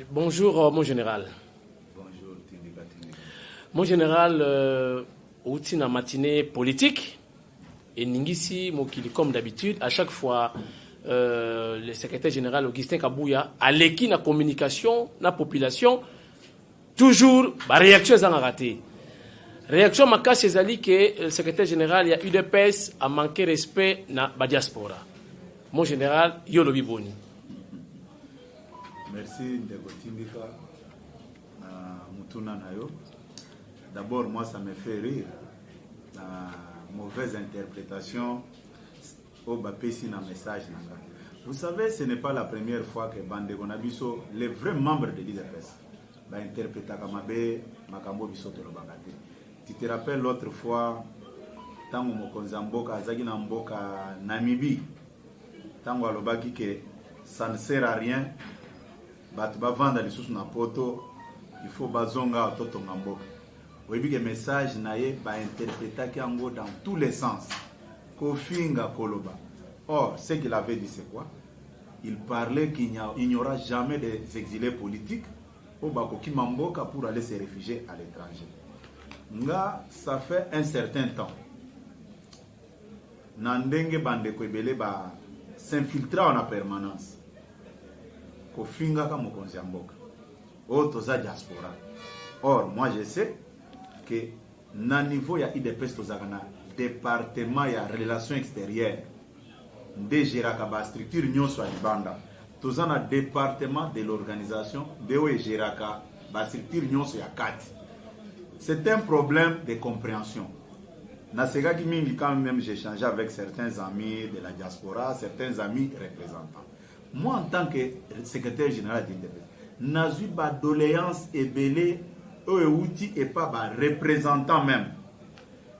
Bonjour, mon général. Bonjour, Tindika. Mon général, outil na matinée politique. Et Ningisi Mokili, comme d'habitude, à chaque fois, le secrétaire général Augustin Kabouya, à l'équipe de communication, la population, toujours, la réaction est ratée. Réaction maka chez Ali que le secrétaire général, il y a UDPS a manqué respect na la diaspora. Mon général, Yolobi Boni. Merci Ndeko Tindika na Mutuna Nayo. D'abord, moi, ça me fait rire. La mauvaise interprétation au Bapesi na message. Vous savez, ce n'est pas la première fois que Bande Gonabiso, les vrais membres de l'IDPS, va interpréter Kamabe, Makambo Bisoto Lobakate. Tu te rappelles l'autre fois, Tango Mokonzamboka, Azagina Mboka, Namibie, Tango Alobaki que ça ne sert à rien. Bat ba vendre les sous na poto, il faut bazonga toto ngamboka. Oui, que message naie ba interpréter kiango dans tous les sens. Kofinga koloba. Or, ce qu'il avait dit c'est quoi? Il parlait qu'il n'y aura jamais des exilés politiques au Bakoki Mamboka pour aller se réfugier à l'étranger. Nga, ça fait un certain temps. Nandenge bande kwebele ba s'infiltra en permanence. Kofinga ka mokonzi ya mboka o toza diaspora. Or moi je sais que na niveau ya IDPS tozaka na département ya relations extérieures nde geraka ba structure nyonso ya libanda, toza na département de l'organisation de oyo geraka ba structure nyonso ya kati. C'est un problème de compréhension. Na segaki mingi quand même j'ai échangé avec certains amis de la diaspora, certains amis représentants. Moi, en tant que secrétaire général d'IDPS, n'ai pas doléance et belé, outils et pas représentant même.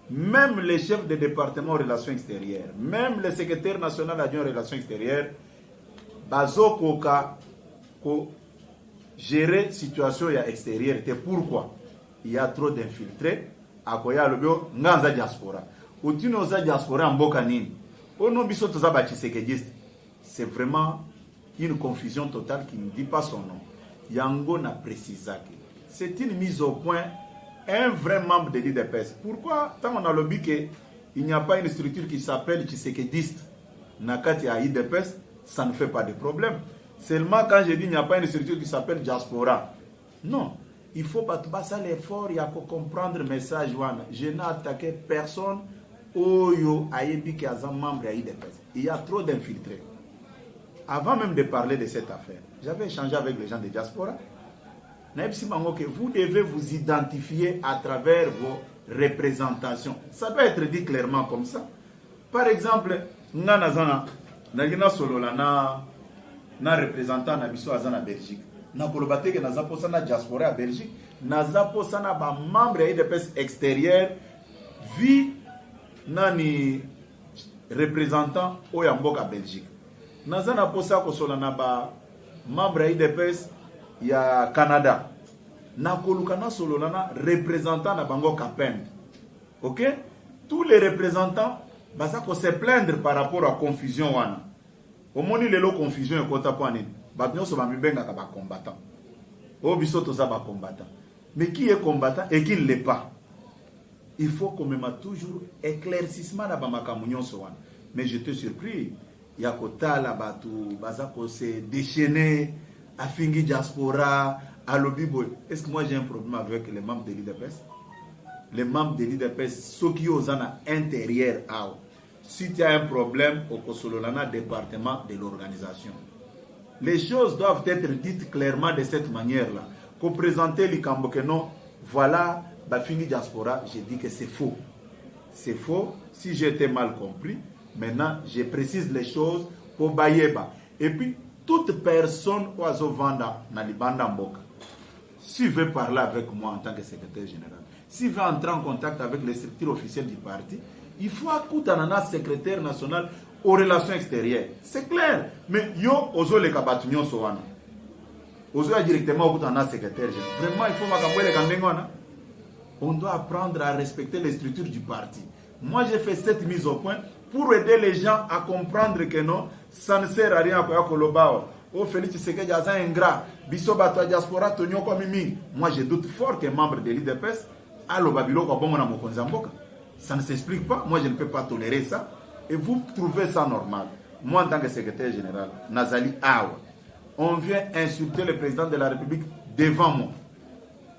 Même les chefs de département aux relations extérieures, même le secrétaire national adjoint aux relations extérieures, bazo koka ko gérer la situation extérieure. C'est pourquoi il y a trop d'infiltrés. Akoya lobio nganza diaspora. Utino za diaspora mboka nini. Ono biso toza ba Tshisekedi. C'est vraiment une confusion totale qui ne dit pas son nom. Yango n'a précisé que c'est une mise au point, un vrai membre de l'IDPS. Pourquoi, tant on a le but qu'il n'y a pas une structure qui s'appelle Tshisekediste, Nakati à IDPS, ça ne fait pas de problème. Seulement quand je dis qu'il n'y a pas une structure qui s'appelle Diaspora, non, il faut pas passer l'effort, il y a qu'à comprendre le message. Je n'ai attaqué personne, Oyo Ayebi qui est un membre de l'IDPS. Il y a trop d'infiltrés. Avant même de parler de cette affaire, j'avais échangé avec les gens de diaspora. Vous devez vous identifier à travers vos représentations. Ça peut être dit clairement comme ça. Par exemple, na représentant na biso azana Belgique. Na kolobate ke naza posana diaspora à Belgique, naza posana ba membre IDPS extérieur vi nani représentant oyamboka Belgique. Nazana posa kosolana ba membre IDPS ya Canada. Na kolukana sololana représentant na bango Kapend. OK? Tous les représentants baza ko se plaindre par rapport à confusion wana. Omoni lelo confusion ekota kwani. Ba nyonso ba mibenga ka ba combattant. O biso to za ba combattant. Mais qui est combattant et qui ne l'est pas? Il faut qu'on me mette toujours éclaircissement na ba makamu nyonso wana. Mais je te surpris. Yakota la batu bazako se déchaîner à fingi diaspora à lobibo. Est-ce que moi j'ai un problème avec les membres de l'IDPS? Les membres de l'IDPS ceux qui osent en intérieur ao. Si tu as un problème au Kosololana département de l'organisation, les choses doivent être dites clairement de cette manière-là. Qu'on présente les Kambokeno, voilà ba fingi diaspora, j'ai dit que c'est faux. C'est faux si j'ai été mal compris. Maintenant, je précise les choses pour Bayeba. Et puis, toute personne oiseau vanda na libanda mboka, s'il veut parler avec moi en tant que secrétaire général, s'il veut entrer en contact avec les structures officielles du parti, il faut écouter un secrétaire national aux relations extérieures. C'est clair. Mais yo, ozo le kabatunyo soana. Ozo directement écouter un secrétaire général. Vraiment, il faut m'accompagner les kambengwana. On doit apprendre à respecter les structures du parti. Moi, j'ai fait cette mise au point pour aider les gens à comprendre que non, ça ne sert à rien à Kolobao. oh Félix Tshisekedi aza ingrat, biso bato diaspora tonyo kwa mimi. Moi je doute fort qu'un membre de l'IDPS allo babilo kwa bongo na mokonzi mboka. Ça ne s'explique pas, moi je ne peux pas tolérer ça et vous trouvez ça normal. Moi en tant que secrétaire général, Nazali Awa, on vient insulter le président de la République devant moi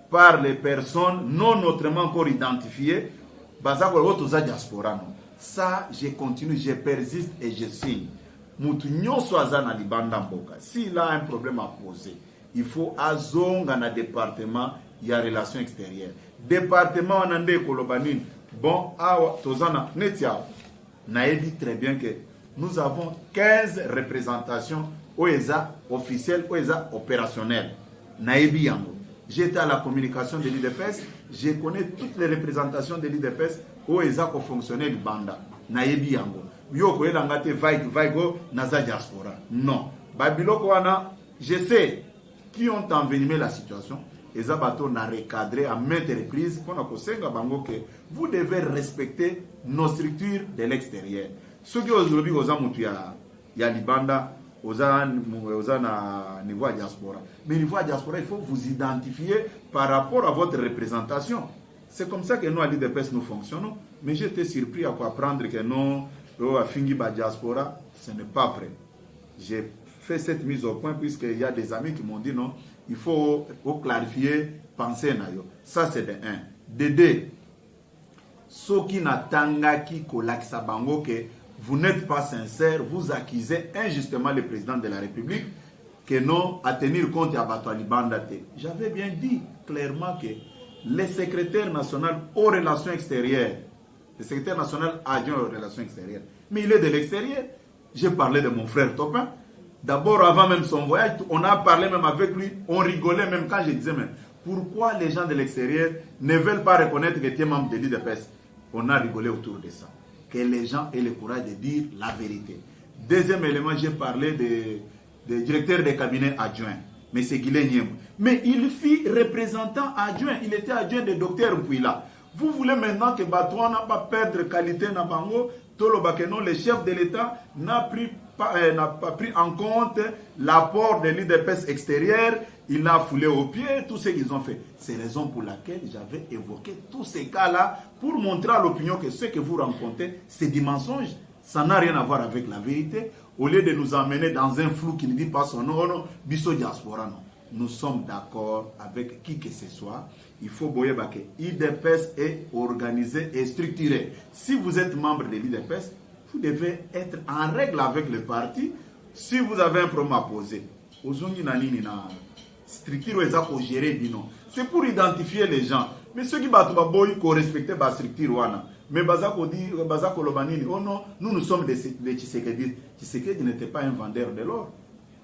par les personnes non autrement encore identifiées. Ça, je continue, je persiste et je signe. S'il a un problème à poser, il faut azonga na département, il y a relations extérieures. Département on ande kolobanin. Bon, awa tozana netia. Naebi très bien que nous avons 15 représentations OESA officielles, OESA opérationnelles. Naebi yango. J'étais à la communication de l'IDPS, je connais toutes les représentations de l'IDPS OESA qui fonctionnaient du Banda. Naebi yango. Yoko elangate vaigo naza diaspora. Non. Babiloko wana, je sais qui ont envenimé la situation. Et Zabato n'a recadré à maintes reprises pour que vous devez respecter nos structures de l'extérieur. Ce qui aujourd'hui il y a Libanda, aux niveau de diaspora. Mais niveau de diaspora, il faut vous identifier par rapport à votre représentation. C'est comme ça que nous, à l'IDPS, nous fonctionnons. Mais j'étais surpris à apprendre que non, à Fingiba diaspora, ce n'est pas vrai. J'ai fait cette mise au point puisqu'il y a des amis qui m'ont dit non, il faut clarifier, penser nayo. Ça c'est de 1. De 2, ceux qui n'attendent kolakisa bango que vous n'êtes pas sincère, vous accusez injustement le président de la République que non à tenir compte à Batouali Bandate. J'avais bien dit clairement que le secrétaire national aux relations extérieures, le secrétaire national adjoint aux relations extérieures, mais il est de l'extérieur. J'ai parlé de mon frère Topin. D'abord, avant même son voyage, on a parlé même avec lui, on rigolait même quand je disais, mais pourquoi les gens de l'extérieur ne veulent pas reconnaître que tu es membre de l'IDPS? On a rigolé autour de ça. Que les gens aient le courage de dire la vérité. Deuxième élément, j'ai parlé de directeur de cabinet adjoint, M. Guilhem Niemou. Mais il fut représentant adjoint, il était adjoint de docteur Mpouila. Vous voulez maintenant que Batouan n'a pas perdre qualité na bango, Tolobakeno, le chef de l'État, n'a pas pris en compte l'apport de l'IDPS extérieur, il a foulé aux pieds tout ce qu'ils ont fait. C'est la raison pour laquelle j'avais évoqué tous ces cas-là pour montrer à l'opinion que ce que vous rencontrez, c'est des mensonges. Ça n'a rien à voir avec la vérité. Au lieu de nous emmener dans un flou qui ne dit pas son nom, non, Bisso Diaspora, non. Nous sommes d'accord avec qui que ce soit. Il faut boyer que l'IDPS est organisé et structuré. Si vous êtes membre de l'IDPS, vous devez être en règle avec le parti. Si vous avez un problème à poser, c'est pour identifier les gens. Mais ceux qui battent respecter la structure. Mais Bazako dit, Bazako Lobanini, oh non, nous sommes des Tshisekedi. Tshisekedi n'était pas un vendeur de l'or,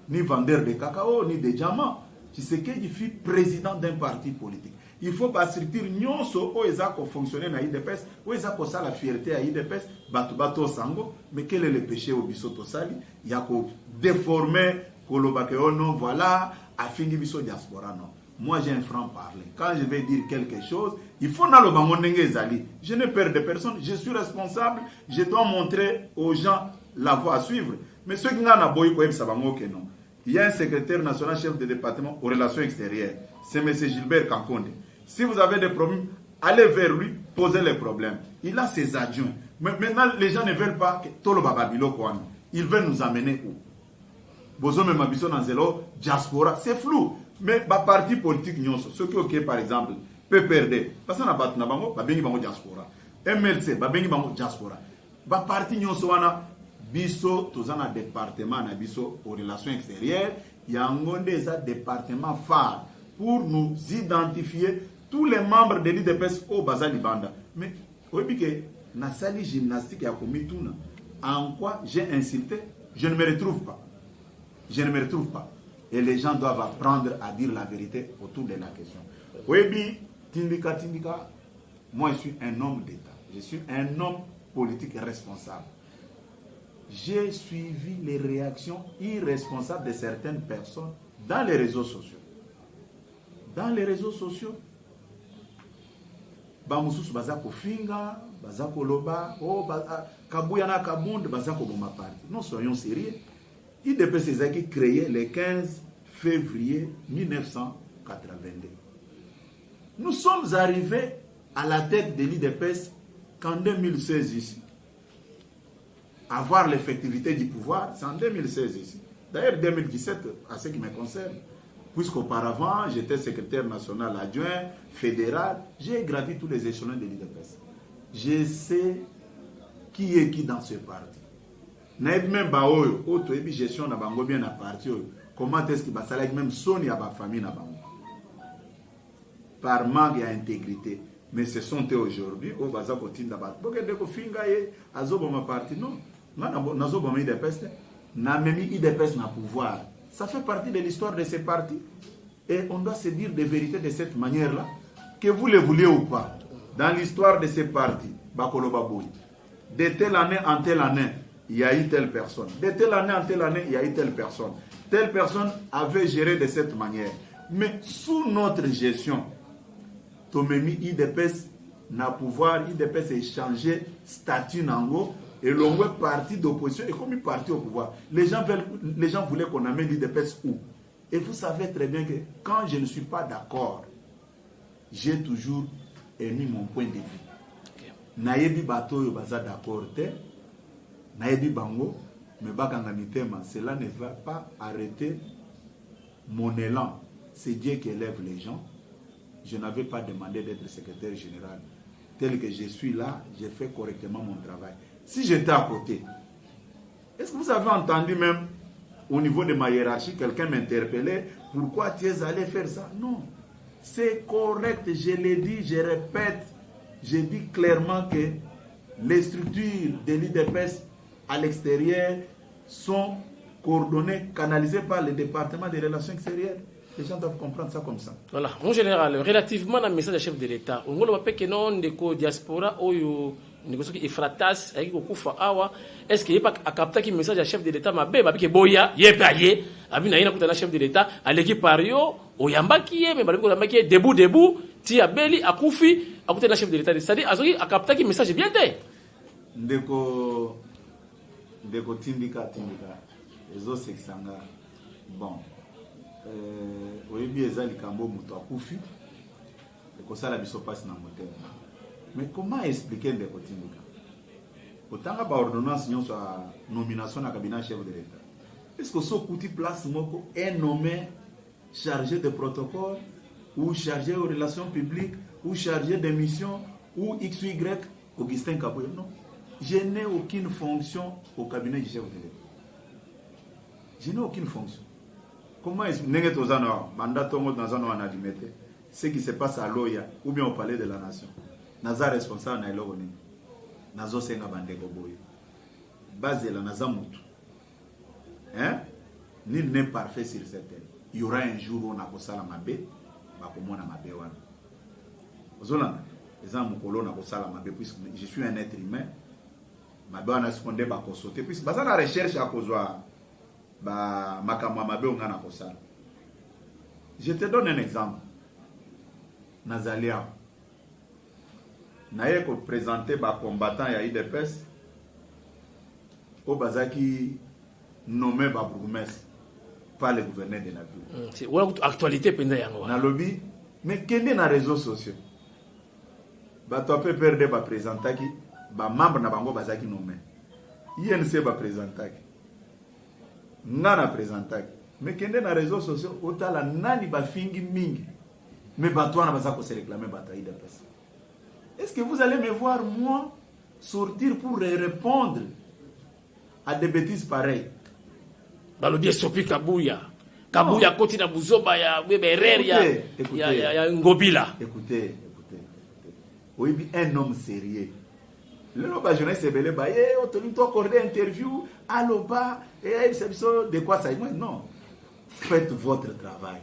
ni vendeur de cacao, ni de diamants. Tshisekedi fut président d'un parti politique. Il faut pas structure nyonso o ezako fonctionner na IDPS, o ezako ça la fierté à IDPS, bato sango, mais quel est le péché au bisoto sali? Il y a ko déformer kolobake ono voilà, afingi biso diaspora non. Moi j'ai un franc-parler. Quand je vais dire quelque chose, il faut na lo bango ndenge ezali. Je n'ai peur de personne, je suis responsable, je dois montrer aux gens la voie à suivre. Mais ceux qui n'ont boy ko ebsa bango que non. Il y a un secrétaire national chef de département aux relations extérieures, c'est M. Gilbert Kankonde. Si vous avez des problèmes, allez vers lui, posez les problèmes. Il a ses adjoints. Mais maintenant, les gens ne veulent pas que Tolo Bababilo Kouane. Ils veulent nous amener où? Bozo Memabiso Nanzelo, diaspora, c'est flou. Mais les partis politiques, ceux qui ont par exemple, PPRD, parce qu'on a battu Nabango, Babengi Bango diaspora. MLC, Babengi Bango diaspora. Les partis Nyonsoana, Biso, Tozana département, Biso, aux relations extérieures, il y a un département phare pour nous identifier tous les membres de l'IDPS au Bazali Banda. Mais, vous voyez que dans la salle gymnastique, en quoi j'ai insulté, je ne me retrouve pas. Je ne me retrouve pas. Et les gens doivent apprendre à dire la vérité autour de la question. Oui, Tindika, moi je suis un homme d'État. Je suis un homme politique responsable. J'ai suivi les réactions irresponsables de certaines personnes dans les réseaux sociaux. Dans les réseaux sociaux, Bamusus Bazako Finga, Bazako Loba, Kabuyana Kabund, Bazako Bomapari. Non, soyons sérieux. IDPS est créé le 15 février 1982. Nous sommes arrivés à la tête de l'IDPS qu'en 2016 ici. Avoir l'effectivité du pouvoir, c'est en 2016 ici. D'ailleurs, 2017, à ce qui me concerne, puisqu'auparavant, j'étais secrétaire national adjoint, fédéral, j'ai gravi tous les échelons de l'IDPS. Je sais qui est qui dans ce parti. Même gestion na bango bien na parti, comment est-ce qu'il va s'aller même sonner à ma famille na bango. Par manque d'intégrité. Mais ce sont eux aujourd'hui, au baza kotinda bat. Boke deko finga ye azobo ma parti non. Nazobo ma IDPS, na memi IDPS na pouvoir. Ça fait partie de l'histoire de ces partis. Et on doit se dire des vérités de cette manière-là, que vous le voulez ou pas. Dans l'histoire de ces partis, Bakolo Baboui, de telle année en telle année, il y a eu telle personne. De telle année en telle année, il y a eu telle personne. Telle personne avait géré de cette manière. Mais sous notre gestion, Tomemi IDPS n'a pouvoir, IDPS a changé statut Nango et l'on est parti d'opposition et comme il est parti au pouvoir. Les gens voulaient qu'on amène l'IDPS où? Et vous savez très bien que quand je ne suis pas d'accord, j'ai toujours émis mon point de vue. Nayebi bato yo baza d'accord te, nayebi bango, mais bakanga mitema, cela ne va pas arrêter mon élan. C'est Dieu qui élève les gens. Je n'avais pas demandé d'être secrétaire général. Tel que je suis là, j'ai fait correctement mon travail. Si j'étais à côté, est-ce que vous avez entendu même au niveau de ma hiérarchie, quelqu'un m'interpellait, pourquoi tu es allé faire ça? Non, c'est correct, je l'ai dit, je répète, je dis clairement que les structures de l'IDPS à l'extérieur sont coordonnées, canalisées par le département des relations extérieures. Les gens doivent comprendre ça comme ça. Voilà. En général, relativement au message du chef de l'État, on voit que non de diaspora ou négociation qui fratas avec okufa awa, est-ce qu'il n'y a pas à capter qui message du chef de l'État mabé babike boya yepaye abi na ina kutana chef de l'État aleki pario oyambaki ye mais babiko oyambaki debout ti abeli akufi akutana chef de l'État c'est-à-dire azoki à capter qui message bien té ndeko tindika ezo seksanga bon oyebi eza likambo moto akufi ekosala biso pasi na motema. Mais comment expliquer ndeko tindika otanga ba ordonnance nyonso a nomination na cabinet chef de l'État? Est-ce que so kuti place moko est nommé chargé de protocole ou chargé aux relations publiques ou chargé de mission ou XY Augustin Kaboye? Non, je n'ai aucune fonction au cabinet du chef de l'État. Je n'ai aucune fonction. Comment est-ce ce qui se passe à Loya ou bien au palais de la nation? Naza responsable na eloko nini? Nazo senga bandeko boyo. Base la naza mutu. Hein? Nul n'est parfait sur cette terre. Il y aura un jour où on a kosala mabe, ba komona mabe wana. Ozolanda, eza mukolo na kosala mabe puisque je suis un être humain. Mabe wana seconde ba kosote puisque baza na recherche à kozwa ba makamwa mabe onga na kosala. Je te donne un exemple. Nazalia naye ko présenter ba combattant ya IDPS au bazaki nommé ba bourgmestre par le gouverneur de la ville. C'est ou actualité penda yango. Na lobby mais kende na réseaux sociaux. Ba to pe perdre ba présentaki ba membre na bango bazaki nommé. INC ba présentaki. Ngana présentaki. Mais kende na réseaux sociaux otala nani ba fingi mingi. Mais Batouana va se réclamer bataille de paix. Est-ce que vous allez me voir, moi, sortir pour répondre à des bêtises pareilles? Balobie Sopi Kabouya. Kabouya koti na buzoba ya Weberer ya Ngobila. Écoutez. Oui, un homme sérieux. Le loba jeunesse est belé, bah, on te dit accorder interview, allo ba, et de quoi ça? Non. Faites votre travail.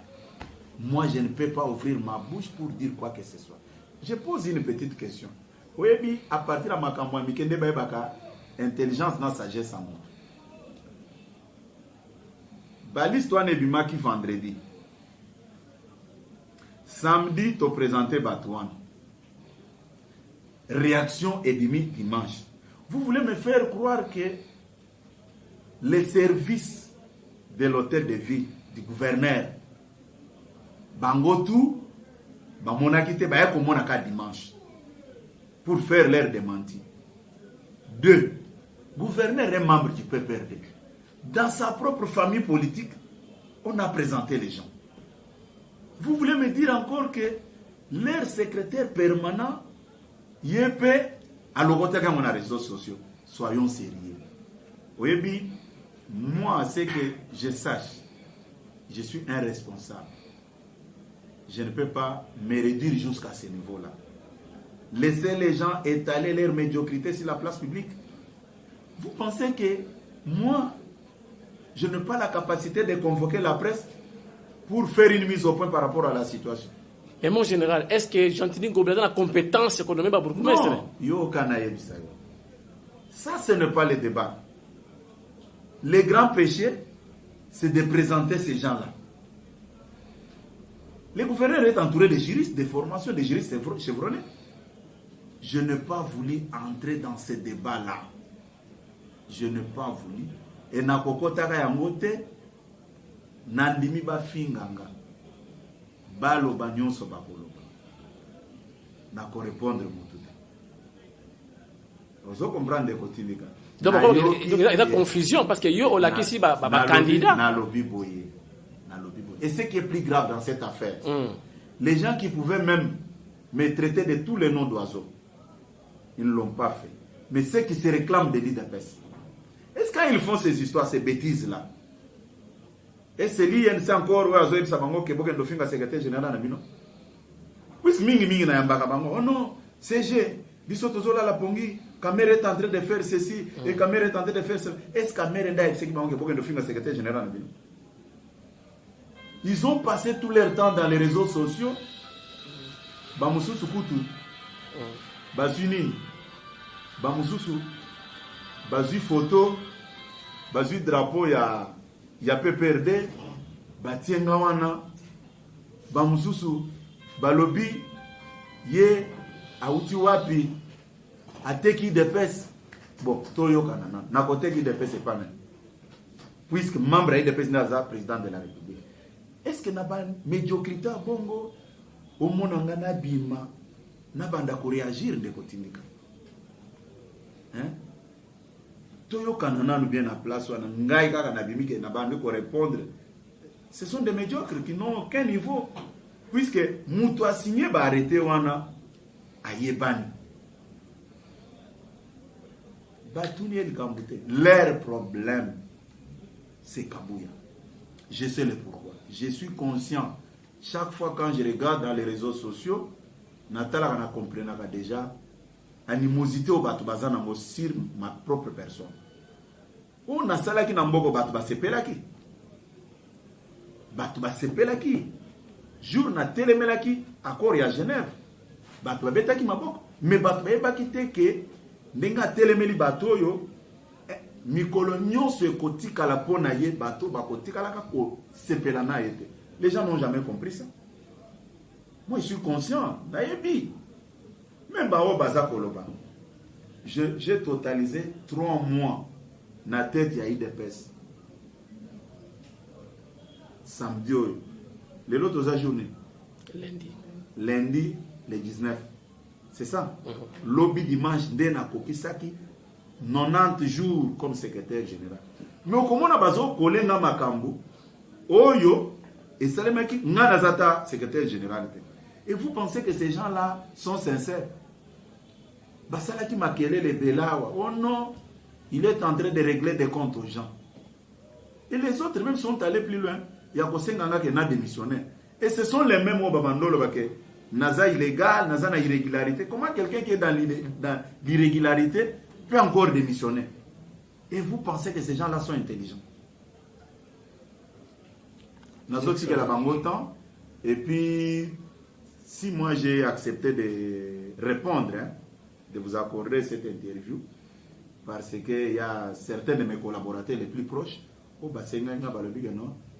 Moi, je ne peux pas ouvrir ma bouche pour dire quoi que ce soit. Je pose une petite question. Oui, à partir de ma campagne, intelligence dans sagesse en moi. L'histoire n'est pas qui vendredi. Samedi, tu présenté Batouane. Réaction et dimanche. Vous voulez me faire croire que les services de l'hôtel de ville du gouverneur. Bangotou, Bamonakite, Bayakomonaka dimanche. Pour faire leur démenti. 2. Gouverneur est membre du PPRD. Dans sa propre famille politique, on a présenté les gens. Vous voulez me dire encore que leur secrétaire permanent, YP, à l'Ogotaka, on a les réseaux sociaux. Soyons sérieux. Oui, moi, c'est que je sache, je suis un responsable. Je ne peux pas me réduire jusqu'à ce niveau-là. Laissez les gens étaler leur médiocrité sur la place publique. Vous pensez que moi, je n'ai pas la capacité de convoquer la presse pour faire une mise au point par rapport à la situation? Et mon général, est-ce que Jean-Tini Gobladin a la compétence économique pour vous? Non, ça, ce n'est pas le débat. Le grand péché, c'est de présenter ces gens-là. Le gouverneur est entouré de juristes, de formations, de juristes chevronnés. Je n'ai pas voulu entrer dans ce débat-là. Je n'ai pas voulu. Et nakokota yangote nandimi ba finganga balo banyonso bakoloba nako répondre mututa. Vous comprenez kotindika. Donc il y a confusion parce que yo la kisi ba candidat na lobby boye. Et ce qui est plus grave dans cette affaire, les gens qui pouvaient même me traiter de tous les noms d'oiseaux, ils ne l'ont pas fait. Mais ceux qui se réclament de l'IDPS, est-ce quand ils font ces histoires, ces bêtises-là, et c'est lui, c'est encore oiseau, il s'abango que beaucoup de filles secrétaire général na bino. Puisque mingi na yambaka bango, oh non, CG, bisotozola la pongi, caméra est en train de faire ceci, et caméra est en train de faire cela. Est-ce que caméra est ce qui bango que beaucoup de filles secrétaire général na bino? Ils ont passé tout leur temps dans les réseaux sociaux. Bamususu kutu, bazuni, bamususu, bazu photo, bazu drapeau ya PPRD, batienga wana, bamususu, balobi, ye, auti wapi, ateki de pes. Bon, toyo kanana, nakoteki de pes c'est pas même. Puisque membre de pes naza président de la République. Est-ce que n'a pas médiocrité à Bongo au monanga na bima na banda ko réagir de kotinika? Hein? Toyo kanana nous bien à place wana ngai kaka na bimi ke na banda ko répondre. Ce sont des médiocres qui n'ont aucun niveau puisque muto a signé ba arrêter wana ayebani. Batuni el Kambouté. Leur problème c'est Kabouya. Je sais le pourquoi. Je suis conscient. Chaque fois quand je regarde dans les réseaux sociaux, Natala a compris déjà animosité au Batubazana sur ma propre personne. On a ça qui n'a pas Batuba sepelaki. Batuba sepelaki. Jour na télémelaki accord à Genève. Batuba betaki maboko. Mais Batuba eba kite ke nenga télémeli batoyo. Mikolo nyonso ekotika la pona ye bato bakotika la ko sepelana ete. Les gens n'ont jamais compris ça. Moi je suis conscient nayebi. Même bao baza koloba. J'ai totalisé 3 mois na tête ya IDPS. Samedi le l'autre journée. Lundi le 19. C'est ça. Lobby dimanche ndena kokisaki 90 jours comme secrétaire général. Mais comment on a besoin de coller dans Makambo, Oyo, et Salemaki, Nanazata, secrétaire général. Et vous pensez que ces gens-là sont sincères? Basalaki Makele, les Belawa, oh non, il est en train de régler des comptes aux gens. Et les autres même sont allés plus loin. Il y a Kosenganga qui n'a démissionné. Et ce sont les mêmes Obamandolo qui Naza illégal, Naza na irrégularité. Comment quelqu'un qui est dans l'irrégularité peut encore démissionner? Et vous pensez que ces gens-là sont intelligents? Nous avons dit que la banque autant. Et puis, si moi j'ai accepté de répondre, de vous accorder cette interview, parce qu'il y a certains de mes collaborateurs les plus proches,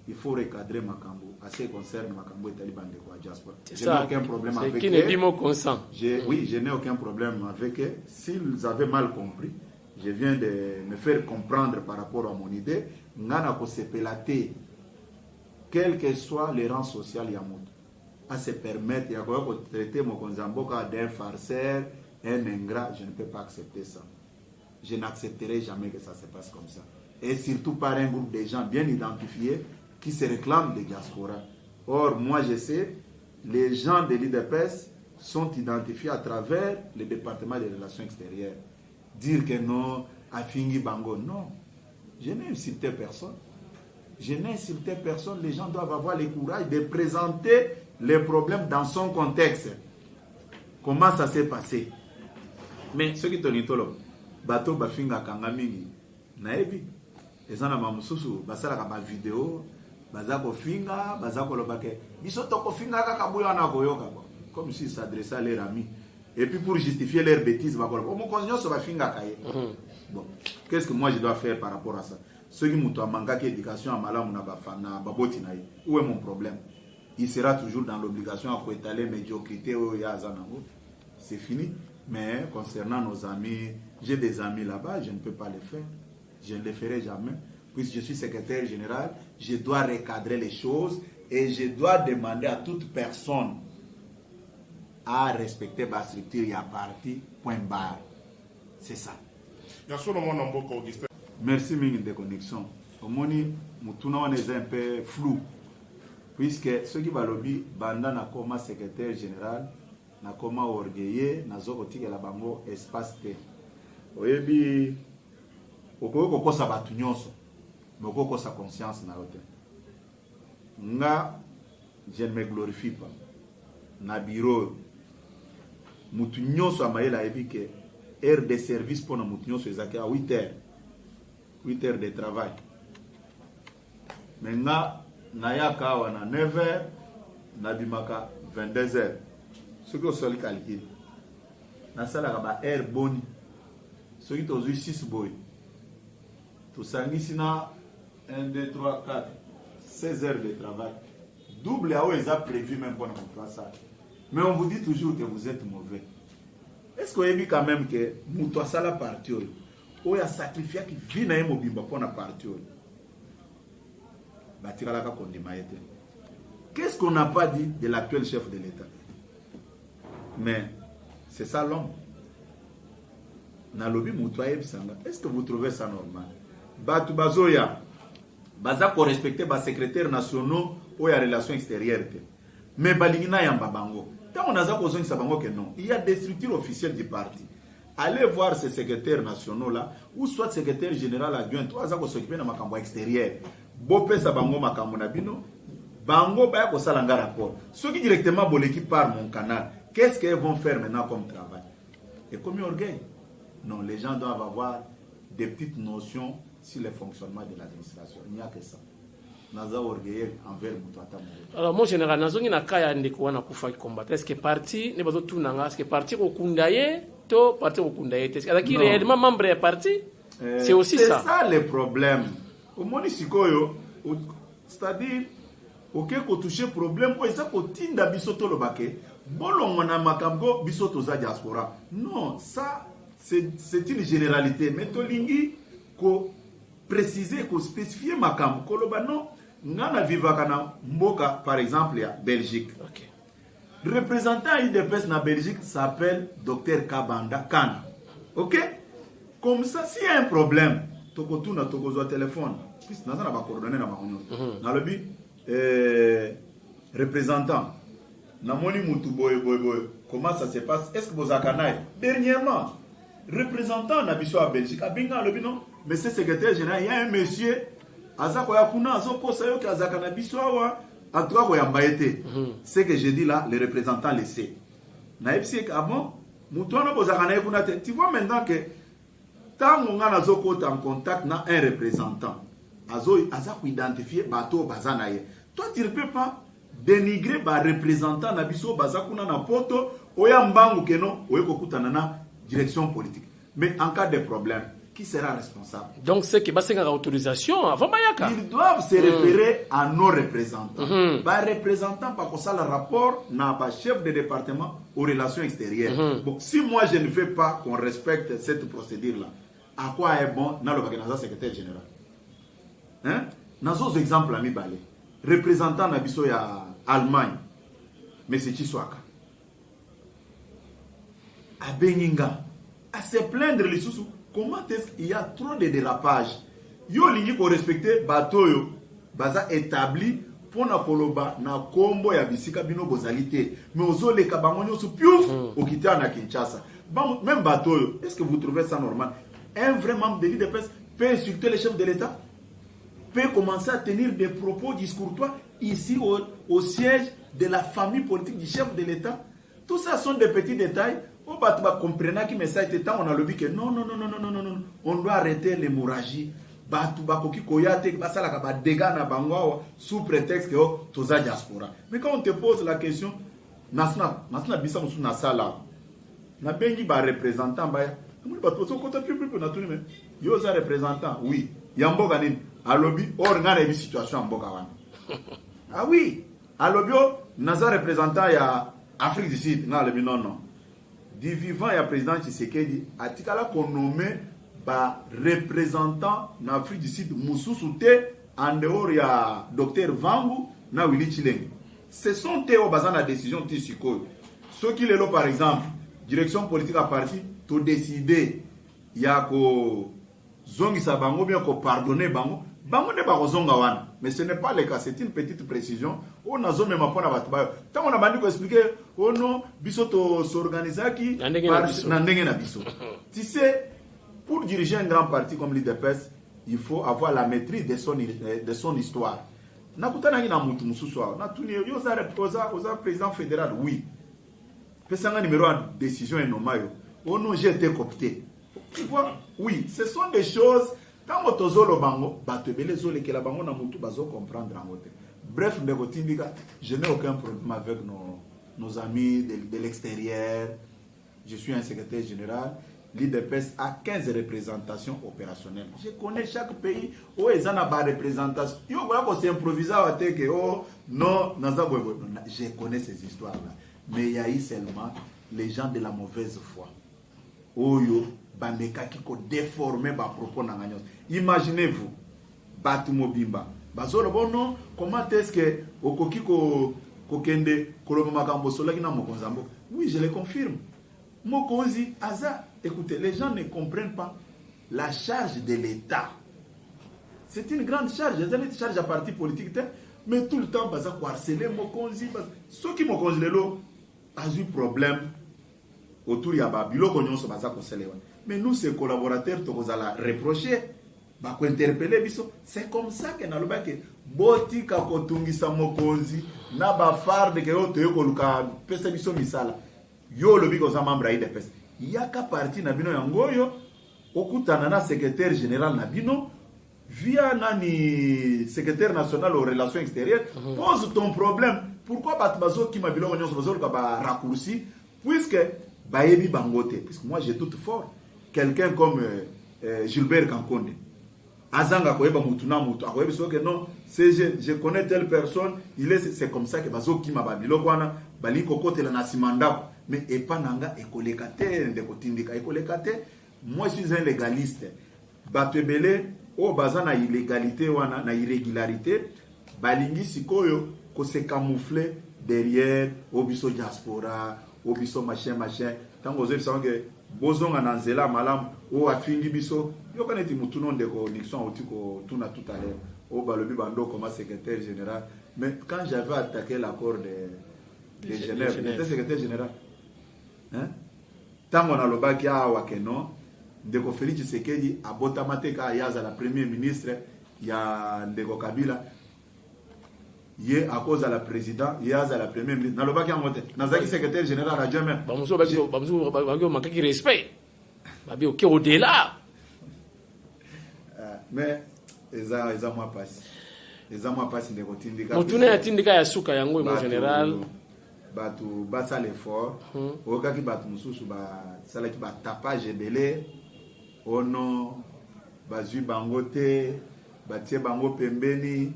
il faut recadrer Makambo. À ce qui concerne Makambo et Taliban de Diaspora. Je n'ai aucun problème avec eux. Oui, je n'ai aucun problème avec eux. S'ils avaient mal compris, je viens de me faire comprendre par rapport à mon idée, ngana ko sepelate, quel que soit les rangs sociaux yamoto, à se permettre, il y a quoi traiter mon Konzamboka d'un farceur, un ingrat, je ne peux pas accepter ça. Je n'accepterai jamais que ça se passe comme ça. Et surtout par un groupe de gens bien identifiés qui se réclament de diaspora. Or, moi je sais, les gens de l'IDPS sont identifiés à travers le département des relations extérieures. Dire que non, Afingi Bango, non. Je n'ai insulté personne. Je n'ai insulté personne. Les gens doivent avoir le courage de présenter les problèmes dans son contexte. Comment ça s'est passé? Mais ce qui est tolo, bateau bafinga kangamingi, naebi, les gens na mususu, basala kaba vidéo, bazako finga, bazako lobake, bisoto ko finga kakabuyo na koyoka, comme si ça s'adressait à leurs amis. Et puis pour justifier leurs bêtises, bakolo, mon conjoint se va finga kaye. Bon, qu'est-ce que moi je dois faire par rapport à ça? Ceux qui m'ont manqué d'éducation à malam na bafana, baboti naï, où est mon problème? Il sera toujours dans l'obligation à étaler médiocrité au Yazanango. C'est fini. Mais concernant nos amis, j'ai des amis là-bas, je ne peux pas le faire. Je ne le ferai jamais. Puisque je suis secrétaire général, je dois recadrer les choses et je dois demander à toute personne à respecter ma structure et à partir, point barre. C'est ça. Merci Ming de connexion. Au moins, nous est un peu flou. Puisque ceux qui vont lobby, Banda na comme secrétaire général, na comme orgueillé, na zokoti la bango espace T. Oyebi, okoko kosa batu nyonso, mais okoko kosa conscience na yote. Nga, je ne me glorifie pas. Na bureau, mutu nyonso amayela ebi ke heure de service pour na mutu nyonso ezaki à 8 heures. 8 heures de travail. Mais nga, Nayaka wana 9h, Nabimaka 22h. Ce que vous calcul. Nasala kaba air boni. Ce qui est 6 boy. Tout ça, sina 1, 2, 3, 4, 16 heures de travail. Double à eux, ils ont prévu même pour nous ça. Mais on vous dit toujours que vous êtes mauvais. Est-ce qu'on a vu quand même que Moutoua Sala parti? Ou il y a sacrifié qui vit dans un mobimba pour la partie? Qu'est-ce qu'on n'a pas dit de l'actuel chef de l'État? Mais c'est ça l'homme. Est-ce que vous trouvez ça normal? Batu bazoya, baza pour respecter les secrétaires nationaux ou les relations extérieures. Mais balingina yamba bango. Tant on a besoin de savoir que non, il y a des structures officielles du parti. Allez voir ces secrétaires nationaux là, ou soit secrétaire général adjoint, ou azako s'occuper de makambo extérieur. Bopé sa bango makambo na bino, bango baya ko salanga rapport. Ceux qui directement boleki par mon canal, qu'est-ce qu'ils vont faire maintenant comme travail? Et comme orgueil. Non, les gens doivent avoir des petites notions sur le fonctionnement de l'administration. Il n'y a que ça. Naza orgueil envers Moutouata. Alors mon général, nazongi na kaya ndeko wana kufa combattre. Est-ce que parti ne bazo tunanga, est-ce que parti ko kundaye to parti ko kundaye? Est-ce que réellement membre du parti? C'est aussi ça. C'est ça le problème. Au monisikoyo, c'est-à-dire OK ko toucher problème ko eza ko tinda bisoto lobake. Bolongo na makambo bisoto za diaspora. Non, ça c'est une généralité. Mais tolingi ko préciser, ko spécifier makambo ko loba non. Ngana vivaka na mboka par exemple ya Belgique. OK. Le représentant IDPS na Belgique s'appelle Dr Kabanda Kana. OK? Comme ça, s'il y a un problème, tokotuna tokozo téléphone. Puis naza na ba coordonner na makonyo. Na lobi représentant na moni mutu boy. Comment ça se passe? Est-ce que vous avez dernièrement représentant na biso à Belgique a binga lobi non? Monsieur secrétaire général, il y a un monsieur azako ya kuna azoko sayo ki azaka na biso wa atoka ko yambaete. Ce que je dis là, le représentant le sait. Na epsi que avant mutu na bozaka na kuna te. Tu vois maintenant que tant on a azoko en contact na un représentant. Azako identifier bato bazanaye. Toi tu ne peux pas dénigrer ba représentant na biso bazakuna na poto oyambangu keno oyeko kutana na direction politique. Mais en cas de problème, qui sera responsable? Donc c'est que c'est une autorisation avant Mayaka. Ils doivent se référer à nos représentants. Ba représentant pas comme ça le rapport n'a pas chef de département aux relations extérieures. Bon, si moi je ne veux pas qu'on respecte cette procédure là, à quoi est bon dans le secrétaire général. Hein? Dans d'autres exemples, ami Balé, représentant d'Abisso à Allemagne, M. Chiswaka, à Beninga, à se plaindre les sous. Comment est-ce qu'il y a trop de dérapages? Yo lingi ko respecter bateau yo, baza établi pour na koloba na kombo ya bisika bino bozalité. Mais ozole kabangonyo su piouf au quitter na Kinshasa. Bon, même bateau yo, est-ce que vous trouvez ça normal? Un vrai membre de l'IDPS peut insulter les chefs de l'État, peut commencer à tenir des propos discourtois ici au siège de la famille politique du chef de l'État. Tout ça sont des petits détails. On va comprendre que message était on a le but que non, on doit arrêter l'hémorragie. Sous prétexte que tous les diaspora. Mais quand on te pose la question, nasna bisa musu na sala. Na bengi ba représentant ba. Nous ba poser côté plus na tout mais. Yo za représentant, oui. Yamboga nini? Alobi or ngana une situation mboka wana. Ah oui. Alobi naza représentant ya Afrique du Sud, non. Du vivant, il y a président Tshisekedi, a tikala qu'on nomme représentant en Afrique du Sud, Moussou-Souté, en dehors, il y a Dr Vangu, na Willy Chileng. Ce sont eux qui ont la décision de Tshisekedi. Ceux qui le par exemple, direction politique à parti, tout décider, il y a ko zongi sa bango, bien ko pardonner bango. Bango ne pas zonga wana, mais ce n'est pas le cas, c'est une petite précision. On a zone même pas na batba. Tant on a bandu ko expliquer, oh non, biso to s'organiser qui nandenge na biso. Tu sais, pour diriger un grand parti comme l'IDPS, il faut avoir la maîtrise de son histoire. Nakutana ngi na mutu mususu wa. Na tuni yo za président fédéral, oui. Pesanga numéro 1 décision et nomayo. Oh non, j'ai été coopté. Tu vois, oui, ce sont des choses. Quand on le bango, comprendre. Bref, je n'ai aucun problème avec nos amis de l'extérieur. Je suis un secrétaire général. L'IDPS a 15 représentations opérationnelles. Je connais chaque pays où ils ont des représentations. Il faut improviser avec non, je connais ces histoires-là. Mais il y a eu seulement les gens de la mauvaise foi. Bandeka qui ko déformer ba propos nanganyos. Imaginez-vous Batu Mobimba. Bazolo bono comment est-ce que okoki ko kende koloba makambo solaki na mokonzambo? Oui, je le confirme. Mokonzi aza, écoutez, les gens ne comprennent pas la charge de l'État. C'est une grande charge, c'est une charge à parti politique, mais tout le temps baza ko harceler mokonzi, ceux qui mokonzi lelo a eu problème autour ya babilo konyoso baza ko selewa. Mais nous, ces collaborateurs, nous allons reprocher, nous interpeller. C'est comme ça que nous allons dire que Boti Kakotungisa Mokonzi, Naba Farde, que nous allons pesa biso misala. Yo le bigo za membre aide pesa. Yaka parti nabino yangoyo, okutana na secrétaire général nabino, via nani secrétaire national aux relations extérieures, pose ton problème. Pourquoi Batbazo qui m'a bilo konyo so ba raccourci, puisque baebi bangote, puisque moi j'ai tout fort. Quelqu'un comme Gilbert Kankonde. Azanga koyeba mutuna mutu. Akoyebi so que non, je connais telle personne, c'est comme ça que bazo ki mababilo kwana, bali kokote la nasimanda, mais epananga ekolekate de kotindika ekolekate. Moi je suis un légaliste. Batebele o bazana illégalité wana na irrégularité, balingi sikoyo ko se camoufler derrière obiso diaspora, obiso machin. Tant que vous savez que bozonga na nzela malam o afingi biso yo kaneti mutuno ndeko Nixon otiko tuna tout à l'heure o balobi bando comme secrétaire général. Mais quand j'avais attaqué l'accord de Genève, j'étais secrétaire général. Hein? Tant on a le bac ya wakeno ndeko Félix Tshisekedi abota mateka yaza la premier ministre ya ndeko Kabila. Yé à cause de la président, il y a la première ministre. Dans le bac, il y a secrétaire général à Djamel. Qui respect. Au-delà. Mais, ils ont moins passé. Ils ont moins passé de routine. Tu n'as tindika ya suka yango en général. Batu basa l'effort. Oka ki batu mususu ba sala ki ba tapage belé. Ono bazu bangote, batie bango pembeni.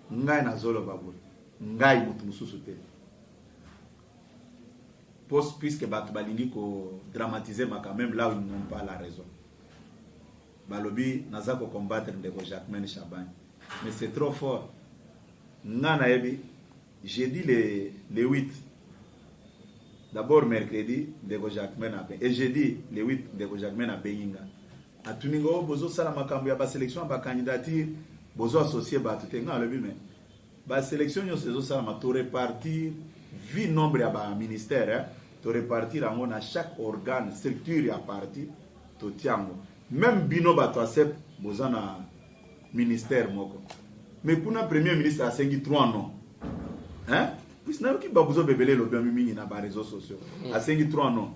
Ngai na zolo babul. Ngai mutu mususu te. Puisque batu balingi ko dramatiser ma quand même là où ils n'ont pas la raison. balobi naza ko combattre ndeko Jacquemain Chaban, mais c'est trop fort. Ngana yebi, j'ai dit le 8. D'abord mercredi ndeko Jacquemain a et jeudi le 8 ndeko Jacquemain a Benginga. Atuningo bozo sala makambo ya ba sélection ba candidature bozo associé ba tutenga lebi mais ba sélection yo sezo sala ma to répartir vu nombre ya ba ministère hein, to répartir en na chaque organe structure ya parti to tiango même bino ba to accept bozo na ministère moko mais pour na premier ministre a 3 noms hein puis na ki ba bozo bebele lo bien mingi na ba réseaux sociaux a 3 noms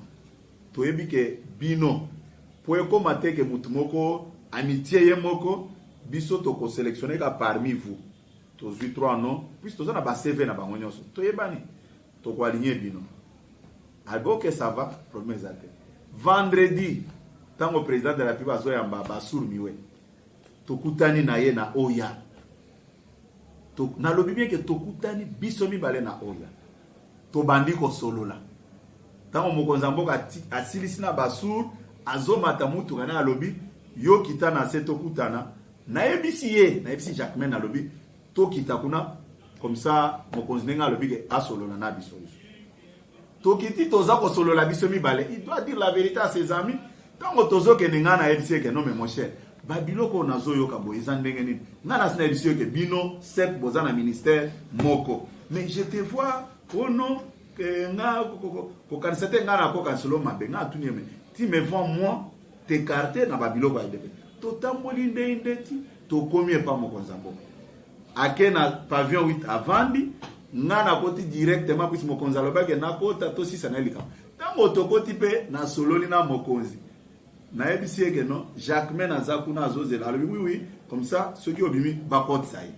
to yebi ke bino pour komate ke mutu moko amitié ye moko biso to ko sélectionner ka parmi vous to 3 noms puis to na ba CV na bango nyonso to yebani to ko aligner bino albo que ça va premier zate vendredi tango président de la République azo yamba basur miwe to kutani na ye na oya to na lobi bien que to kutani biso mi balé na oya to bandi ko solola tango mokonza mboka asilisi na basur azomata mutu kana alobi yo kitana se tokutana na ebisi Jacquemain alobi to kitakuna comme ça mokonzi nenga alobi ke asolola na biso to kiti toza ko solola biso mibale il doit dire la vérité à ses amis tango tozo ke nenga na ebisi ke non mais mon cher babiloko nazo yo ka boiza ndenge nini ngana sina ebisi ke bino sep bozana ministère moko mais je te vois oh non que nga ko kansete ngana ko kansolo mabe nga tunie mais si me vends moi t'écarter na babilo ba idebe to tamboli ndeti to komie pa mokonza mboka akena pavillon 8 avandi ngana koti directement puis mokonza lobake na kota to sisa na lika tango to koti pe na sololi na mokonzi na ebisi eke non Jacquemain azakuna azozela alobi oui comme ça ceux qui obimi ba koti sai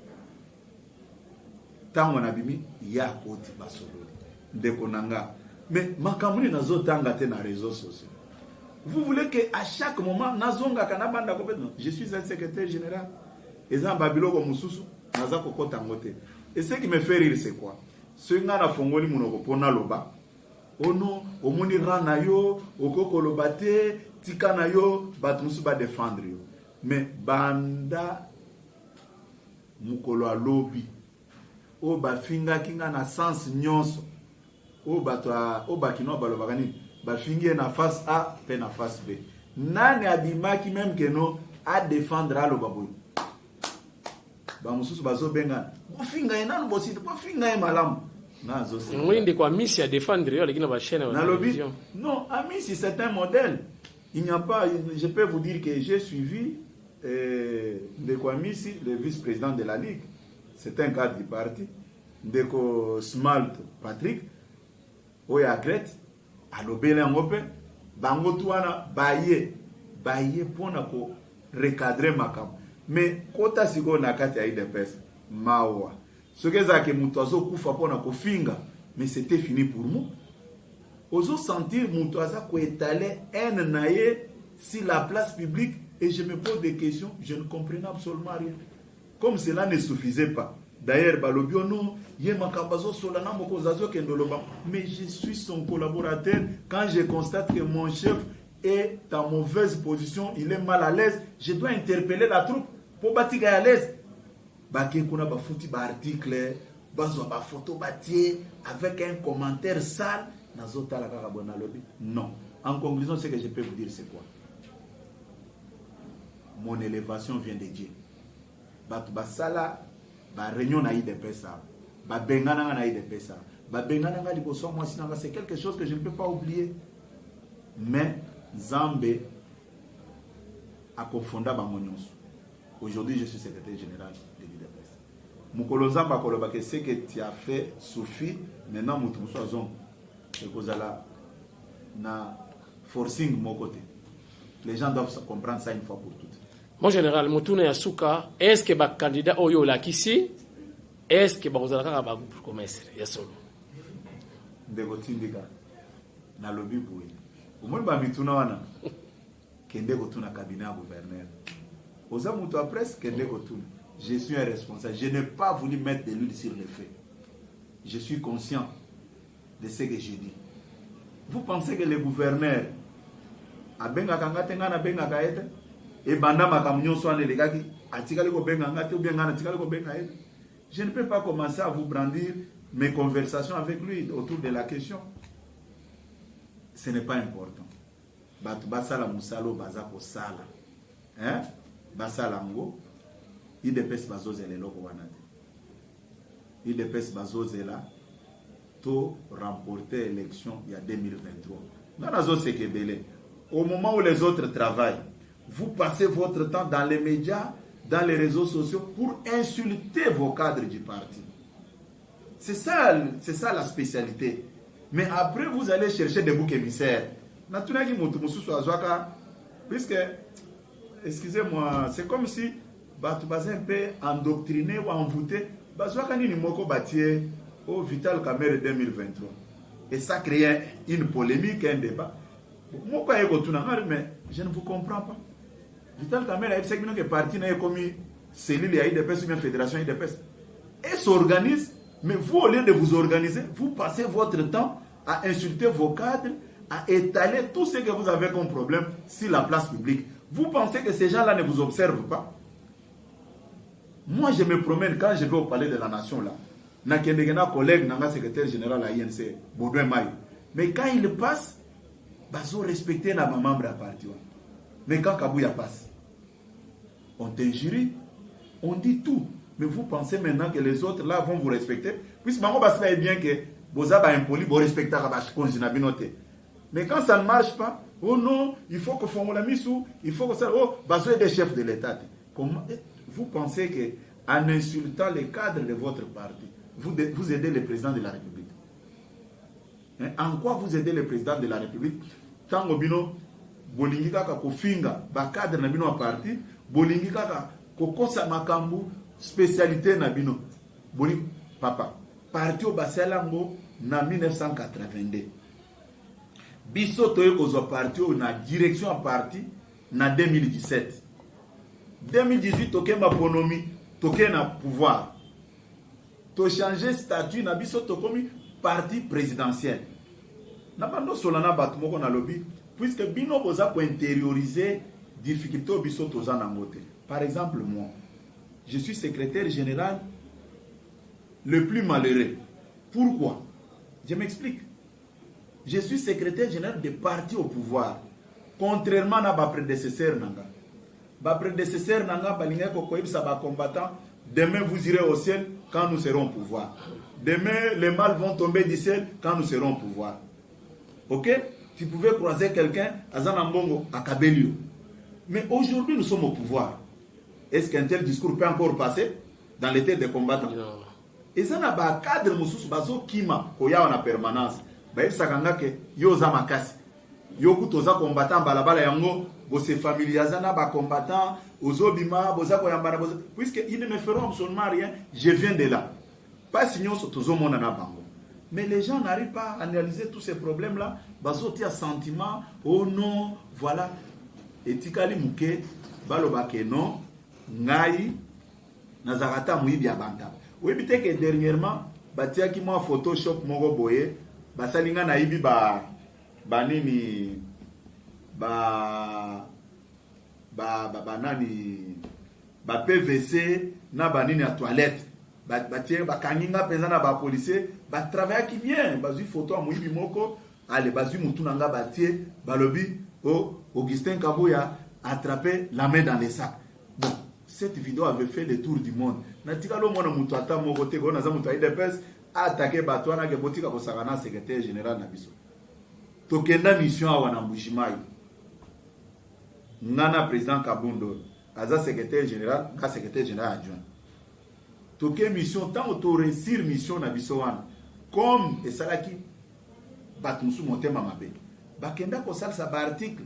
tango na bimi ya koti ba sololi ndeko nanga mais makamuni nazo tanga te na réseaux sociaux. Vous voulez qu'à chaque moment, Nazonga Kanabanda complètement. Je suis un secrétaire général. Et ça, Babilo comme Moussou, Nazako Kotangote. Et ce qui me fait rire, c'est quoi? Ce qui a fongoli monoko pona loba. Oh non, au moni ranayo, au koko lobate, tikanayo, batmusu ba défendre yo. Mais banda mukolo alobi. O ba finga kinga na sens nyonso. O batwa, o bakino balobagani. Ba fingi na face A pe na face B. Nani abimaki même que non à défendre à l'obaboy. Ba mususu bazo benga. Bo finga ina no bosi, bo finga e malam. Na zo se. Mwindi kwa misi à défendre yo lekina ba chaîne na lobby. Non, Amisi c'est un modèle. Il n'y a pas, je peux vous dire que j'ai suivi Ndeko Amisi, le vice-président de la Ligue. C'est un cadre du parti. Ndeko Smalt Patrick Oya Crête alobele ngope bango tuana baye pona ko recadrer makam mais kota siko na kati ya IDPS mawa soke za ke mutu azo kufa pona ko finga mais c'était fini pour nous ozo sentir mutu aza ko étaler haine naie sur la place publique et je me pose des questions, je ne comprenais absolument rien comme cela ne suffisait pas. D'ailleurs, Balobiono, mais je suis son collaborateur. Quand je constate que mon chef est en mauvaise position, il est mal à l'aise, je dois interpeller la troupe pour bâtir à l'aise. Baké kuna ba fouti ba article, bazo ba photo bâtie avec un commentaire sale, nazota la karabona lobby. Non. En conclusion, ce que je peux vous dire, c'est quoi? Mon élévation vient de Dieu. Batu basala ba réunion na IDPS ba bengana na IDPS ba bengana nga liboso moi sinanga c'est quelque chose que je ne peux pas oublier mais Zambé a confondu ba monyonso. Aujourd'hui je suis secrétaire général de l'IDPS. Mukolo Zamba koloba que ce que tu as fait suffit maintenant mutu musozon et kozala na forcing mon côté. Les gens doivent comprendre ça une fois pour toutes. Mon général, Moutouna Yasuka, est-ce que le candidat Oyo la Kissi, est-ce que vous avez un groupe pour commerce? Yasolo. De votre indica, na lobby boui. Au moins, Bamituna wana, kende kotuna cabinet à gouverneur. Oza Moutou après, kende kotuna. Je suis un responsable. Je n'ai pas voulu mettre de l'huile sur le feu. Je suis conscient de ce que je dis. Vous pensez que le gouverneur a benga kangate ngana benga kaete? et banda makamnyo so les gars qui atikali ko benga ngate ou bien ngana atikali ko benga ele. Je ne peux pas commencer à vous brandir mes conversations avec lui autour de la question. Ce n'est pas important. Batu basala musalo baza ko sala. Hein? Basala ngo IDPS bazoze lelo ko wanate. IDPS bazoze là to remporter l'élection il y a 2023. Nanazo sekebele. Au moment où les autres travaillent, vous passez votre temps dans les médias, dans les réseaux sociaux pour insulter vos cadres du parti. C'est ça la spécialité. Mais après, vous allez chercher des boucs émissaires. Puisque, excusez-moi, c'est comme si vous êtes un peu endoctriné ou envoûté. Au Vital Kamerhe 2023. Et ça crée une polémique, un débat. Mais je ne vous comprends pas. Vital Kamerhe a dit que le parti n'a comme cellule à IDPS ou bien fédération IDPS. Et s'organise, mais vous, au lieu de vous organiser, vous passez votre temps à insulter vos cadres, à étaler tout ce que vous avez comme problème sur la place publique. Vous pensez que ces gens-là ne vous observent pas? Moi, je me promène quand je vais au palais de la nation là. Nakendegena collègue nanga secrétaire général à INC, Baudouin Maï. Mais quand il passe, bazo respecter na membre à parti. Mais quand Kabouya passe, on t'injurie, on dit tout. Mais vous pensez maintenant que les autres là vont vous respecter? Puisque Mango Basila est bien que Bozaba impoli, vous respectez Kabashkonjinabinote. Mais quand ça ne marche pas, oh non, il faut que Fongola Missou, il faut que ça. Oh, Bazo est des chefs de l'État. Comment vous pensez que en insultant les cadres de votre parti, vous aidez le président de la République? En quoi vous aidez le président de la République? Tango bino bolingi kaka kofinga ba cadre na bino parti, bolingi kaka kokosa makambu spécialité na bino. Boli papa, parti au basalango na 1982. Biso toye kozo parti na direction à parti na 2017. 2018 toke ma bonomi, toke na pouvoir. To changer statut na biso to komi parti présidentiel. Na bando solana batmoko na lobby puisque bino boza pour intérioriser difficulté biso toza na ngote. Par exemple moi, je suis secrétaire général le plus malheureux. Pourquoi? Je m'explique. Je suis secrétaire général des partis au pouvoir. Contrairement à ma prédécesseur nanga. Ma prédécesseur nanga balinga ko koyebisa ba combattant. Demain, vous irez au ciel quand nous serons au pouvoir. Demain, les mâles vont tomber du ciel quand nous serons au pouvoir. Ok? Tu pouvais croiser quelqu'un à Zanambongo, à Kabelio. Mais aujourd'hui, nous sommes au pouvoir. Est-ce qu'un tel discours peut encore passer dans les têtes des combattants? Et ça n'a pas cadre, Moussous, Bazo, Kima, Koya en permanence. Baïb Sakanga, Yo Zamakasi. Yo Kutoza combattant, Balabala Yango, Bosse familiazana, ba combattant. Puisque ils ne me feront absolument rien, je viens de là. Pas sinon mais les gens n'arrivent pas à analyser tous ces problèmes-là. Bazotia sentiment, oh non, voilà. Et tikali muke, balobake non, ngai, nazarata mouibi abanta. Oui, peut-être que dernièrement, batia qui m'a Photoshop mogo boye, basalinga naibi nini, nani PVC na banini à toilette tiens kanginga penza na ba policier travailler qui bien bazui photo a muibi moko allez bazui mutu nanga batie balobi Augustin Kabuya attrapé la main dans les sacs. Bon, cette vidéo avait fait le tour du monde. Natika lo mona mutu ata moko te ko na za mutu IDPS attaquer batwana ke botika ko sakana secrétaire général na biso tokenda mission a wana Mbujimayi. Nana président Kabundo, Aza secrétaire général, ka secrétaire général adjoint. Toke mission, tant auto réussir mission na bisowan, comme et salaki batmusu motema mabe. Bakenda ko sal sa ba article.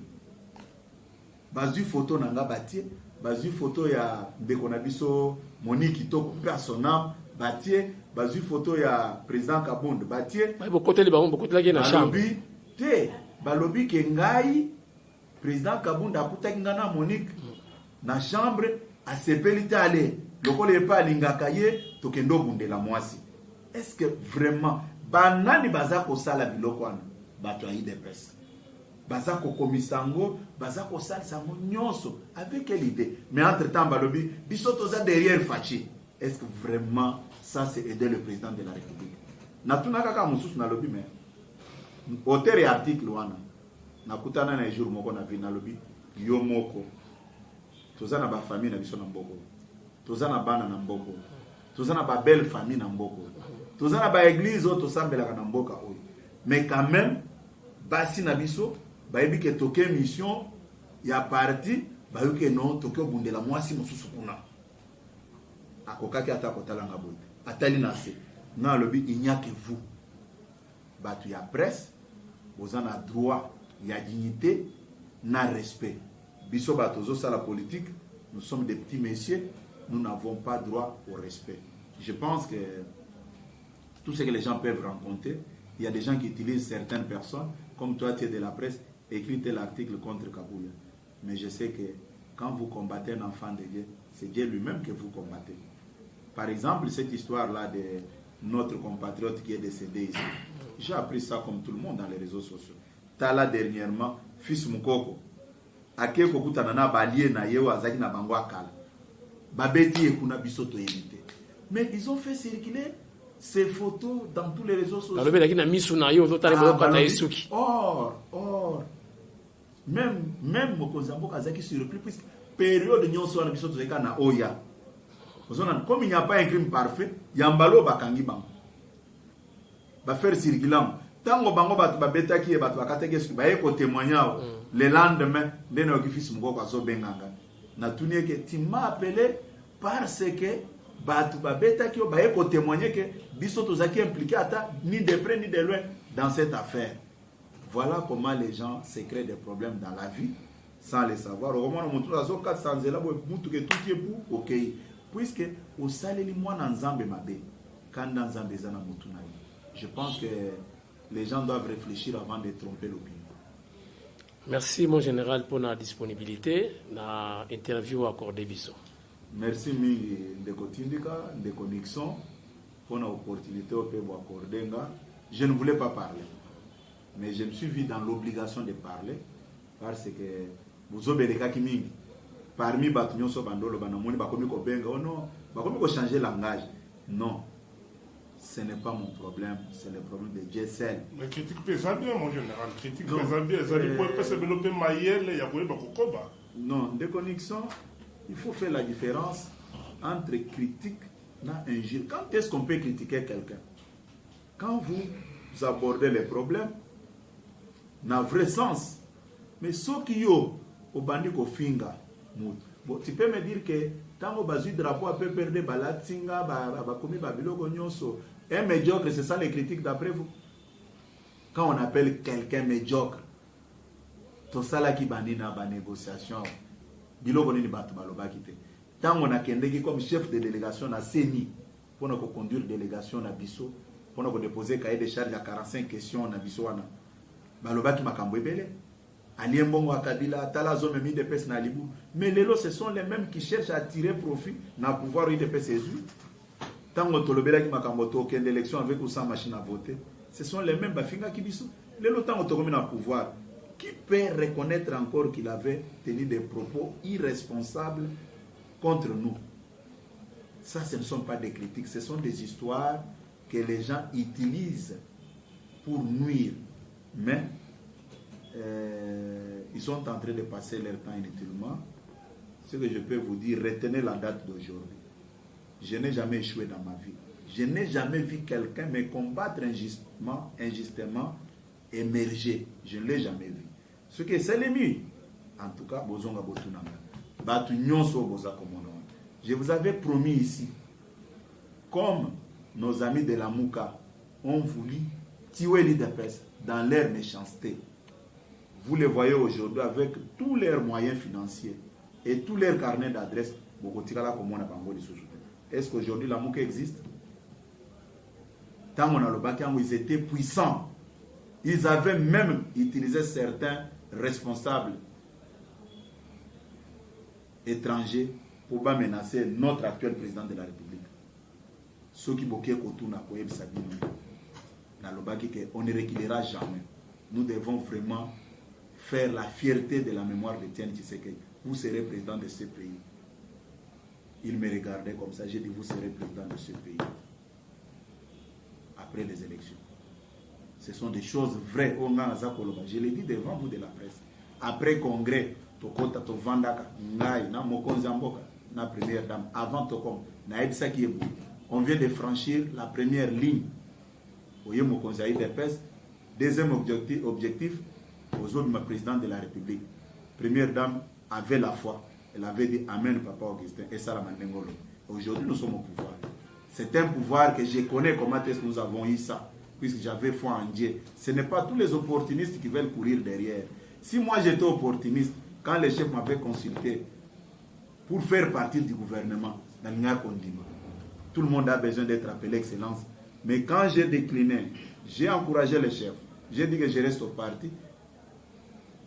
Bazu photo nanga batie, bazu photo ya ndeko na biso Monique Kitoko personnel batie, bazu photo ya président Kabundo batie. Ba côté les baron, côté la gena chambre. Te balobi ke ngai président Kabunda akutaki ngana Monique na chambre a sepelite ale lokole pa lingaka ye tokendo bundela mwasi. Est-ce que vraiment banani baza ko sala biloko wana bato IDPS? baza kokomisa yango, baza kosalisa yango nyonso. Avec quelle idée? Mais entre-temps, balobi, biso toza derrière Fachi. Est-ce que vraiment ça c'est aider le président de la République? Natuna kaka mususu na lobi, mais auteur et article wana nakutana na jour moko na vi na lobi yo moko toza na ba famille na biso na mboko, toza na bana na mboko, toza na ba belle famille na mboko, toza na ba église o tosambelaka na mboka oyo, mais quand même basi na biso bayebi ke toke mission ya parti bayoke non toke bundela mwasi mosusu kuna akokaki ata kotalanga boye atali na se na lobi il n'y a que vous batu ya presse vous en a droit, il y a dignité, na respect. Biso batozo ça la politique, nous sommes des petits messieurs, nous n'avons pas droit au respect. Je pense que tout ce que les gens peuvent rencontrer, il y a des gens qui utilisent certaines personnes, comme toi tu es de la presse, écrit tel article contre Kabouya. Mais je sais que quand vous combattez un enfant de Dieu, c'est Dieu lui-même que vous combattez. Par exemple, cette histoire-là de notre compatriote qui est décédé ici, j'ai appris ça comme tout le monde dans les réseaux sociaux. Tala dernièrement, fils Mukoko, ake kokutana na balie na yeo azaki na bango akala. Babeti ekuna bisoto évité. Mais ils ont fait circuler ces photos dans tous les réseaux sociaux. Or, même Mokozambo Kazaki surpris puisque période nyonso na bisoto zeka na oya. Comme il n'y a pas un crime parfait, yambalo bakangi bango. Ba faire circulant. Tango bango batu babeta ki batu bakateke su ba eko témoignage le lendemain de na office moko azo benganga. Na tunie que tu m'as appelé parce que batu babeta ki ba eko témoigner que biso tozaki impliqué ata ni de près ni de loin dans cette affaire. Voilà comment les gens se créent des problèmes dans la vie sans le savoir. Au moment où on azo 400 zela bo mutu ke tout est pour OK. Puisque au saleli mwana nzambe mabe quand nzambe zana mutu na. Je pense que les gens doivent réfléchir avant de tromper l'opinion. Merci mon général pour la disponibilité, la interview accordée biso. Merci mingi ndeko Tindika, ndeko Nixon pour l'opportunité au accorder. Je ne voulais pas parler, mais je me suis vu dans l'obligation de parler parce que vous obéissez à mingi. Parmi batunyo so bandolo banamoni bakomi ko benga oh non, bakomi ko changer langage. Non. Ce n'est pas mon problème, c'est le problème de Dieu seul. Mais critique pesa bien, mon général. Critique pesa bien. Ça dit quoi? Parce que développer maïel, il y a quoi? Bakokoba. Non, déconnexion. Il faut faire la différence entre critique et injure. Quand est-ce qu'on peut critiquer quelqu'un? Quand vous abordez les problèmes, dans le vrai sens. Mais ceux qui ont au bandit au finga, bon, tu peux me dire que tant que basu drapeau peut perdre balatinga, bakomi babiloko nyonso. Un médiocre, c'est ça les critiques d'après vous? Quand on appelle quelqu'un médiocre, tout ça là qui bandit dans la négociation, biloko ni batu baloba kite. Tant on a kendeki comme chef de délégation à CENI pour nous conduire délégation à Bisso, pour nous déposer cahier de charge à 45 questions à Bisso wana. Baloba ki makambo ebele. Aliembongo akabila talazo memi de pes na libu. Mais les lots ce sont les mêmes qui cherchent à tirer profit na pouvoir de pes Jésus. Tant que tolobela ki makambo to ken l'élection avec ou sans machine à voter, ce sont les mêmes bafinga qui biso. Les lots tant que na pouvoir, qui peut reconnaître encore qu'il avait tenu des propos irresponsables contre nous? Ça, ce ne sont pas des critiques, ce sont des histoires que les gens utilisent pour nuire. Mais ils sont en train de passer leur temps inutilement. Ce que je peux vous dire, retenez la date d'aujourd'hui. Je n'ai jamais échoué dans ma vie. Je n'ai jamais vu quelqu'un me combattre injustement émerger. Je ne l'ai jamais vu. Ce que c'est les mieux. En tout cas, je vous avais promis ici, comme nos amis de la Mouka ont voulu tuer l'IDPS dans leur méchanceté. Vous les voyez aujourd'hui avec tous leurs moyens financiers et tous leurs carnets d'adresse. Est-ce qu'aujourd'hui la Mouka existe? Tant qu'on a le bac, ils étaient puissants. Ils avaient même utilisé certains responsables étrangers pour pas menacer notre actuel président de la République. Ceux qui bloquaient Kotuna, on ne reculera jamais. Nous devons vraiment faire la fierté de la mémoire de Tiens Tshisekedi. Vous serez président de ce pays. Il me regardait comme ça. J'ai dit, vous serez président de ce pays. Après les élections. Ce sont des choses vraies. Je l'ai dit devant vous de la presse. Après congrès, Tokota, Tovandaka, Ngai, na Mokonzi Mboka, na première dame, avant Tokom, na Ebsa Kiebou. On vient de franchir la première ligne. Voyez Mokonzi Aïdepes. Deuxième objectif, aux autres présidents de la République. Première dame avait la foi. Elle avait dit Amen, Papa Augustin, et ça la Mandengolo. Aujourd'hui, nous sommes au pouvoir. C'est un pouvoir que je connais comment est-ce que nous avons eu ça, puisque j'avais foi en Dieu. Ce n'est pas tous les opportunistes qui veulent courir derrière. Si moi j'étais opportuniste, quand les chefs m'avaient consulté pour faire partie du gouvernement, tout le monde a besoin d'être appelé Excellence. Mais quand j'ai décliné, j'ai encouragé les chefs, j'ai dit que je reste au parti,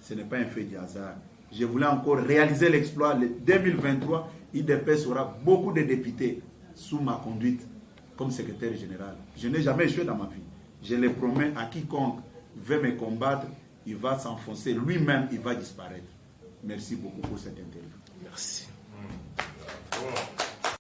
ce n'est pas un fait du hasard. Je voulais encore réaliser l'exploit. En 2023, IDPS aura beaucoup de députés sous ma conduite comme secrétaire général. Je n'ai jamais échoué dans ma vie. Je le promets à quiconque veut me combattre, il va s'enfoncer lui-même, il va disparaître. Merci beaucoup pour cette interview. Merci. Wow.